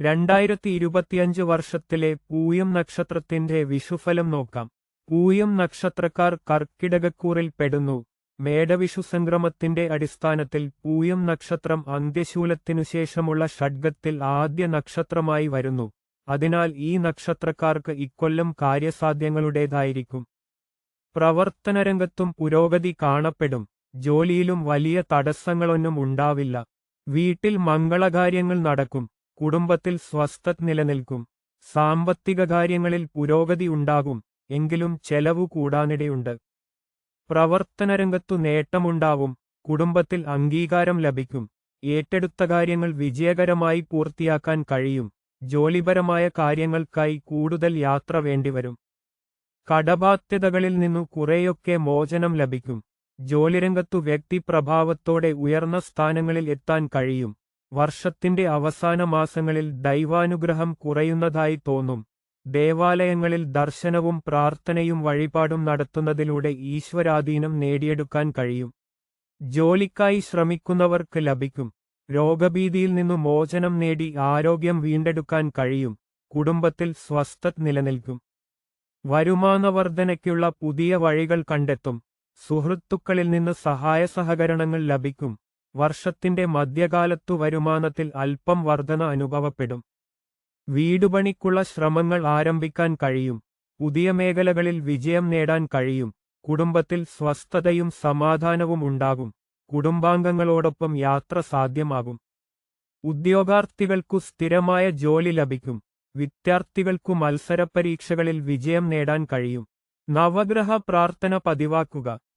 2025 വർഷത്തിലെ പൂയം നക്ഷത്രത്തിന്റെ വിഷുഫലം നോക്കാം. പൂയം നക്ഷത്രക്കാർ കർക്കിടകക്കൂറിൽ പെടുന്നു. മേടവിഷു സംക്രമത്തിന്റെ അടിസ്ഥാനത്തിൽ പൂയം നക്ഷത്രം അന്ത്യശൂലത്തിനുശേഷമുള്ള ഷഡ്ഗത്തിൽ ആദ്യ നക്ഷത്രമായി വരുന്നു. അതിനാൽ ഈ നക്ഷത്രക്കാർക്ക് ഇക്കൊല്ലം കാര്യസാധ്യങ്ങളുടേതായിരിക്കും. പ്രവർത്തനരംഗത്തും പുരോഗതി കാണപ്പെടും. ജോലിയിലും വലിയ തടസ്സങ്ങളൊന്നും ഉണ്ടാവില്ല. വീട്ടിൽ മംഗളകാര്യങ്ങൾ നടക്കും. കുടുംബത്തിൽ സ്വസ്ഥത നിലനിൽക്കും. സാമ്പത്തിക കാര്യങ്ങളിൽ പുരോഗതി ഉണ്ടാകും. എങ്കിലും ചെലവു കൂടാനിടയുണ്ട്. പ്രവർത്തനരംഗത്തു നേട്ടമുണ്ടാവും. കുടുംബത്തിൽ അംഗീകാരം ലഭിക്കും. ഏറ്റെടുത്ത കാര്യങ്ങൾ വിജയകരമായി പൂർത്തിയാക്കാൻ കഴിയും. ജോലിപരമായ കാര്യങ്ങൾക്കായി കൂടുതൽ യാത്ര വേണ്ടിവരും. കടബാധ്യതകളിൽ നിന്നു കുറെയൊക്കെ മോചനം ലഭിക്കും. ജോലിരംഗത്തു വ്യക്തിപ്രഭാവത്തോടെ ഉയർന്ന സ്ഥാനങ്ങളിൽ എത്താൻ കഴിയും. വർഷത്തിന്റെ അവസാന മാസങ്ങളിൽ ദൈവാനുഗ്രഹം കുറയുന്നതായി തോന്നും. ദേവാലയങ്ങളിൽ ദർശനവും പ്രാർത്ഥനയും വഴിപാടും നടത്തുന്നതിലൂടെ ഈശ്വരാധീനം നേടിയെടുക്കാൻ കഴിയും. ജോലിക്കായി ശ്രമിക്കുന്നവർക്ക് ലഭിക്കും. രോഗഭീതിയിൽ നിന്നു മോചനം നേടി ആരോഗ്യം വീണ്ടെടുക്കാൻ കഴിയും. കുടുംബത്തിൽ സ്വസ്ഥത നിലനിൽക്കും. വരുമാനവർധനയ്ക്കുള്ള പുതിയ വഴികൾ കണ്ടെത്തും. സുഹൃത്തുക്കളിൽ നിന്ന് സഹായ സഹകരണങ്ങൾ ലഭിക്കും. വർഷത്തിന്റെ മധ്യകാലത്തു വരുമാനത്തിൽ അല്പം വർധന അനുഭവപ്പെടും. വീടുപണിക്കുള്ള ശ്രമങ്ങൾ ആരംഭിക്കാൻ കഴിയും. പുതിയ മേഖലകളിൽ വിജയം നേടാൻ കഴിയും. കുടുംബത്തിൽ സ്വസ്ഥതയും സമാധാനവും ഉണ്ടാകും. കുടുംബാംഗങ്ങളോടൊപ്പം യാത്ര സാധ്യമാകും. ഉദ്യോഗാർത്ഥികൾക്കു സ്ഥിരമായ ജോലി ലഭിക്കും. വിദ്യാർത്ഥികൾക്കു മത്സരപരീക്ഷകളിൽ വിജയം നേടാൻ കഴിയും. നവഗ്രഹ പ്രാർത്ഥന പതിവാക്കുക.